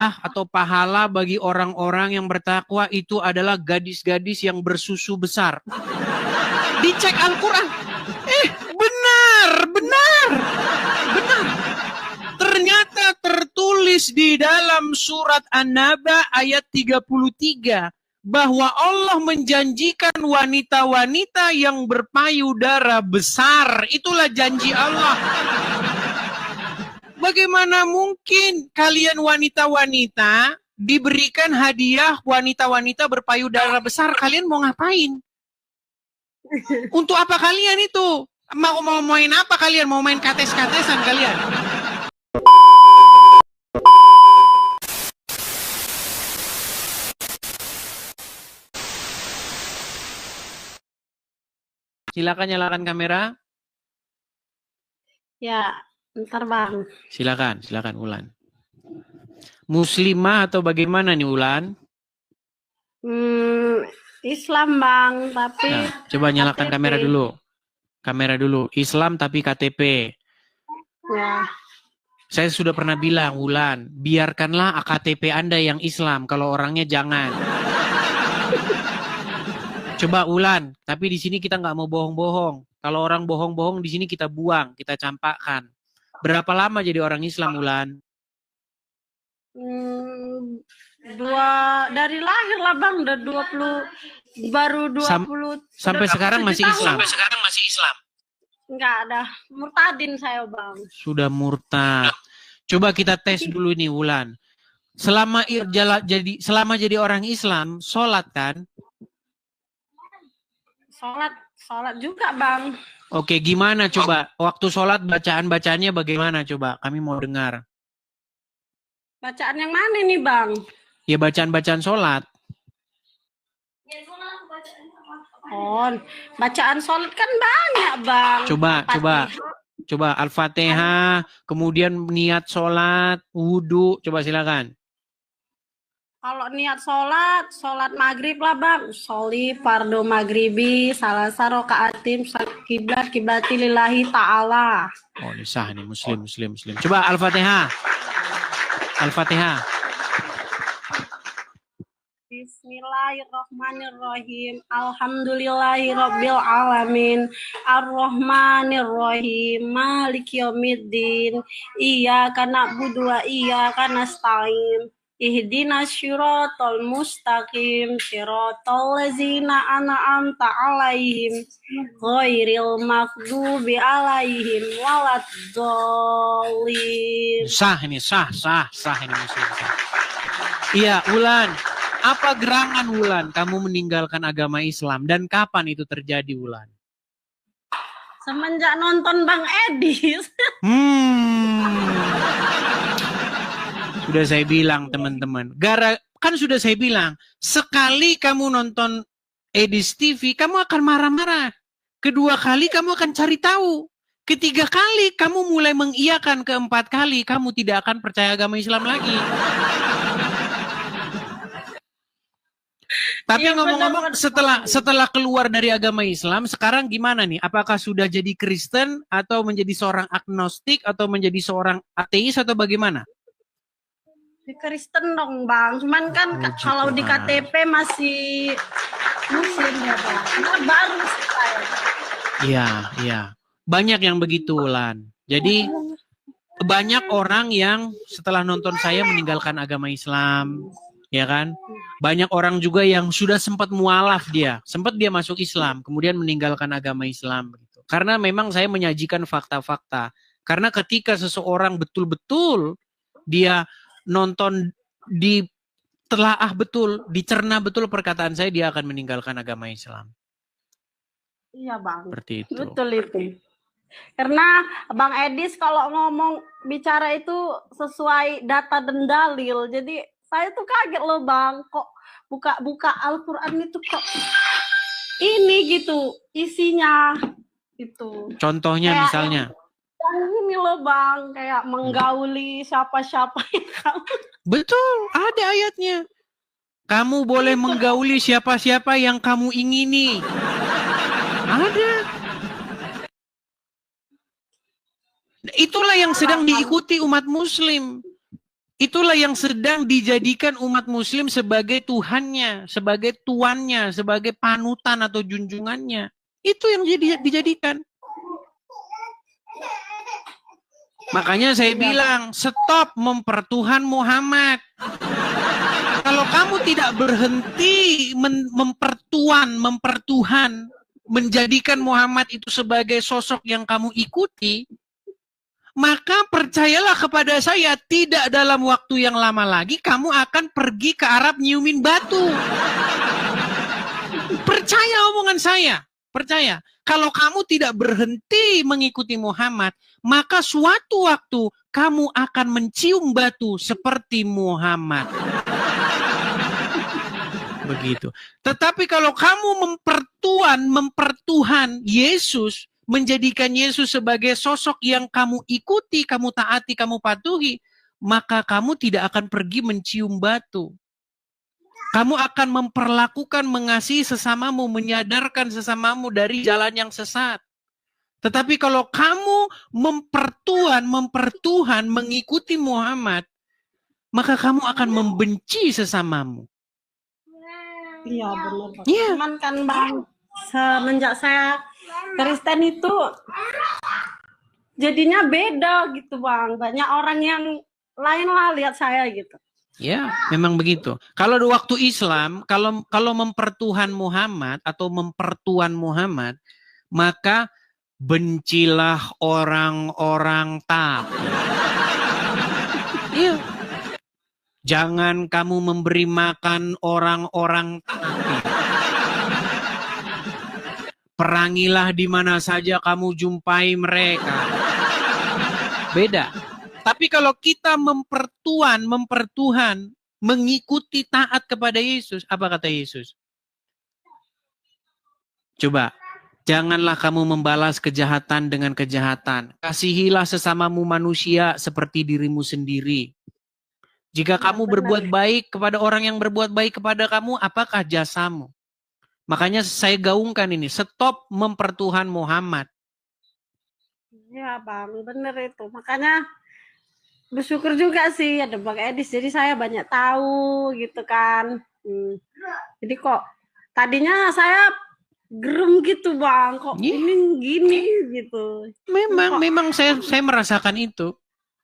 atau pahala bagi orang-orang yang bertakwa itu adalah gadis-gadis yang bersusu besar. Dicek Al-Quran. Benar. Ternyata tertulis di dalam surat An-Naba ayat 33 bahwa Allah menjanjikan wanita-wanita yang berpayudara besar. Itulah janji Allah. Bagaimana mungkin kalian wanita-wanita diberikan hadiah wanita-wanita berpayudara besar? Kalian mau ngapain? Untuk apa kalian itu? Mau main apa kalian? Mau main kates-katesan kalian? Silakan nyalakan kamera. Ya, bentar Bang. Silakan Ulan. Muslimah atau bagaimana nih Ulan? Islam Bang, tapi Nah, coba nyalakan KTP. Kamera dulu. Islam tapi KTP. Ya. Saya sudah pernah bilang, Ulan, biarkanlah KTP Anda yang Islam, kalau orangnya jangan. Coba Ulan, tapi di sini kita nggak mau bohong-bohong. Kalau orang bohong-bohong di sini kita buang, kita campakkan. Berapa lama jadi orang Islam, Ulan? Dari lahir lah Bang, udah 20, baru 20. Sampai sekarang masih Islam? Sampai sekarang masih Islam. Enggak ada, murtadin saya Bang. Sudah murtad. Coba kita tes dulu nih Ulan. Selama jadi orang Islam, sholat kan? Sholat juga Bang. Oke, gimana coba? Waktu sholat bacaan-bacaannya bagaimana coba? Kami mau dengar. Bacaan yang mana nih Bang? Ya bacaan-bacaan sholat. Oh, bacaan sholat kan banyak Bang. Coba Al-Fatihah, kemudian niat sholat, wudhu, coba silakan. Kalau niat sholat maghrib lah Bang. Sholi fardu maghribi, salah rokaatim, kiblati lillahi ta'ala. Oh, ini sah nih, muslim. Coba Al-Fatihah. Bismillahirrahmanirrahim. Alhamdulillahirabbil alamin. Arrahmanirrahim. Maliki yaumiddin. Iyyaka na'budu wa iyyaka nasta'in. Ihdinas syiratal mustaqim, syiratal ladzina an'amta 'alaihim, ghairil maghdubi 'alaihim waladdallin. Sah ini muslim. Iya, Ulan. Apa gerangan Ulan kamu meninggalkan agama Islam dan kapan itu terjadi Ulan? Semenjak nonton Bang Edis. Sudah saya bilang teman-teman, kan sudah saya bilang, sekali kamu nonton Edis TV, kamu akan marah-marah. Kedua kali kamu akan cari tahu. Ketiga kali kamu mulai mengiyakan, keempat kali kamu tidak akan percaya agama Islam lagi. Tapi ngomong-ngomong, setelah keluar dari agama Islam, sekarang gimana nih? Apakah sudah jadi Kristen atau menjadi seorang agnostik atau menjadi seorang ateis atau bagaimana? Di Kristen dong Bang, cuman kan kalau di KTP masih Muslim ya Bang. Itu baru saya. Iya. Banyak yang begitu Lan. Jadi banyak orang yang setelah nonton saya meninggalkan agama Islam, ya kan? Banyak orang juga yang sudah sempat mualaf sempat dia masuk Islam, kemudian meninggalkan agama Islam gitu. Karena memang saya menyajikan fakta-fakta. Karena ketika seseorang betul-betul dia nonton, ditelaah betul, dicerna betul perkataan saya, dia akan meninggalkan agama Islam. Iya Bang. Seperti itu. Betul itu. Karena Bang Edis kalau ngomong bicara itu sesuai data dan dalil. Jadi saya tuh kaget loh Bang, kok buka Al-Quran itu kok ini gitu isinya gitu. Contohnya kayak misalnya? Yang ini loh Bang, kayak menggauli siapa-siapa yang kamu. Betul, ada ayatnya. Kamu boleh menggauli siapa-siapa yang kamu ingini. Ada. Itulah yang sedang diikuti umat Muslim. Itulah yang sedang dijadikan umat muslim sebagai Tuhannya, sebagai tuannya, sebagai panutan atau junjungannya. Itu yang dijadikan. Makanya saya bilang, stop mempertuhan Muhammad. Kalau kamu tidak berhenti mempertuhan, menjadikan Muhammad itu sebagai sosok yang kamu ikuti, maka percayalah kepada saya, tidak dalam waktu yang lama lagi kamu akan pergi ke Arab nyiumin batu. Percaya omongan saya, percaya. Kalau kamu tidak berhenti mengikuti Muhammad, maka suatu waktu kamu akan mencium batu seperti Muhammad. Begitu. Tetapi kalau kamu mempertuhan Yesus, menjadikan Yesus sebagai sosok yang kamu ikuti, kamu taati, kamu patuhi, maka kamu tidak akan pergi mencium batu. Kamu akan memperlakukan, mengasihi sesamamu, menyadarkan sesamamu dari jalan yang sesat. Tetapi kalau kamu mempertuhan, mengikuti Muhammad, maka kamu akan membenci sesamamu. Iya benar. Iya. Cuman kan Bang, semenjak saya Kristen itu jadinya beda gitu Bang. Banyak orang yang lain lah lihat saya gitu. Ya, memang begitu. Kalau di waktu Islam, kalau mempertuhan Muhammad atau mempertuan Muhammad, maka bencilah orang-orang taat. Iya. Jangan kamu memberi makan orang-orang taat. Perangilah di mana saja kamu jumpai mereka. Beda. Tapi kalau kita mempertuhan, mengikuti taat kepada Yesus, apa kata Yesus? Coba, janganlah kamu membalas kejahatan dengan kejahatan. Kasihilah sesamamu manusia seperti dirimu sendiri. Jika kamu berbuat baik kepada orang yang berbuat baik kepada kamu, apakah jasamu? Makanya saya gaungkan ini, stop mempertuhan Muhammad. Ya Bang, bener itu. Makanya bersyukur juga sih ada Bang Edis, jadi saya banyak tahu gitu kan. Jadi kok tadinya saya gerem gitu Bang, kok ini gini gitu. Memang saya merasakan itu.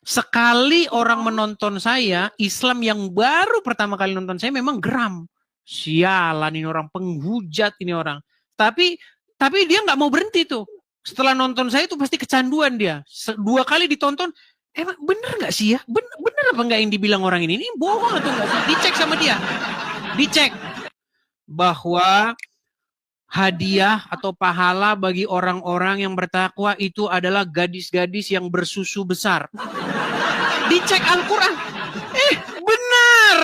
Sekali orang menonton saya, Islam yang baru pertama kali nonton saya memang geram. Sialan ini orang, penghujat ini orang. Tapi dia nggak mau berhenti tuh. Setelah nonton saya itu pasti kecanduan dia. 2 kali ditonton, emang bener nggak sih ya? Bener apa nggak yang dibilang orang ini? Ini bohong atau nggak sih? Dicek sama dia. Dicek bahwa hadiah atau pahala bagi orang-orang yang bertakwa itu adalah gadis-gadis yang bersusu besar. Dicek Al-Quran. Benar.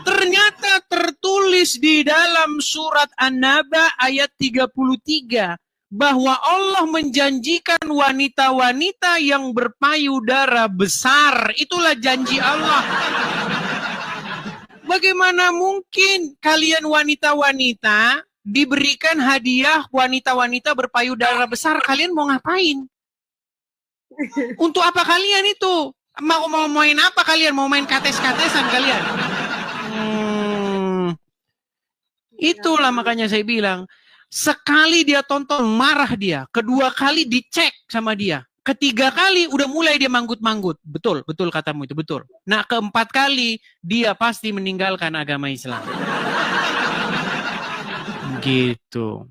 Ternyata tertulis di dalam surat An-Naba ayat 33 bahwa Allah menjanjikan wanita-wanita yang berpayudara besar. Itulah janji Allah. Bagaimana mungkin kalian wanita-wanita diberikan hadiah wanita-wanita berpayudara besar? Kalian mau ngapain? Untuk apa kalian itu? Mau main apa kalian? Mau main kates-katesan kalian? Itulah makanya saya bilang, sekali dia tonton marah dia, kedua kali dicek sama dia, ketiga kali udah mulai dia manggut-manggut. Betul katamu itu, betul. Nah, keempat kali dia pasti meninggalkan agama Islam. Gitu.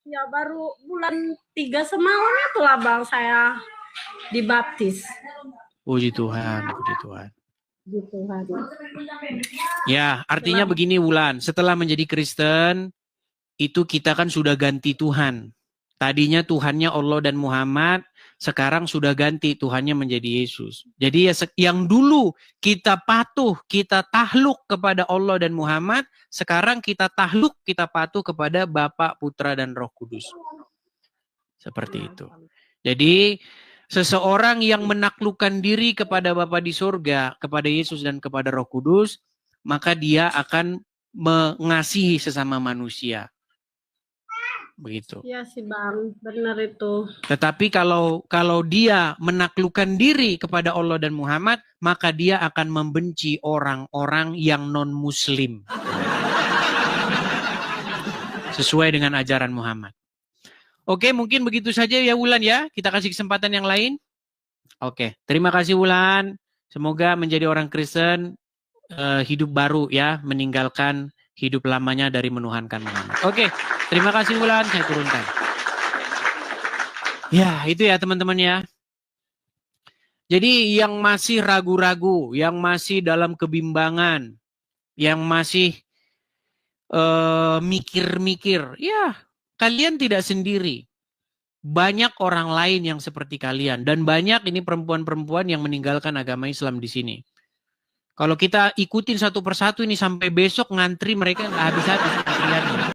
Ya baru bulan 3 semalam itulah Bang saya dibaptis. Puji Tuhan. Ya, artinya begini Wulan, setelah menjadi Kristen, itu kita kan sudah ganti Tuhan. Tadinya Tuhannya Allah dan Muhammad, sekarang sudah ganti Tuhannya menjadi Yesus. Jadi yang dulu kita patuh, kita tahluk kepada Allah dan Muhammad, sekarang kita tahluk, kita patuh kepada Bapa, Putra, dan Roh Kudus. Seperti itu. Jadi seseorang yang menaklukkan diri kepada Bapa di surga, kepada Yesus dan kepada Roh Kudus, maka dia akan mengasihi sesama manusia. begitu. Iya sih Bang, benar itu. Tetapi kalau dia menaklukkan diri kepada Allah dan Muhammad, maka dia akan membenci orang-orang yang non-muslim. Sesuai dengan ajaran Muhammad. Oke, mungkin begitu saja ya Wulan ya. Kita kasih kesempatan yang lain. Oke, terima kasih Wulan. Semoga menjadi orang Kristen hidup baru ya, meninggalkan hidup lamanya dari menuhankan Muhammad. Oke, terima kasih Wulan, saya turunkan. Ya, itu ya teman-teman ya. Jadi yang masih ragu-ragu, yang masih dalam kebimbangan, yang masih mikir-mikir, ya kalian tidak sendiri. Banyak orang lain yang seperti kalian. Dan banyak ini perempuan-perempuan yang meninggalkan agama Islam di sini. Kalau kita ikutin satu persatu ini sampai besok ngantri mereka nggak habis-habis antriannya.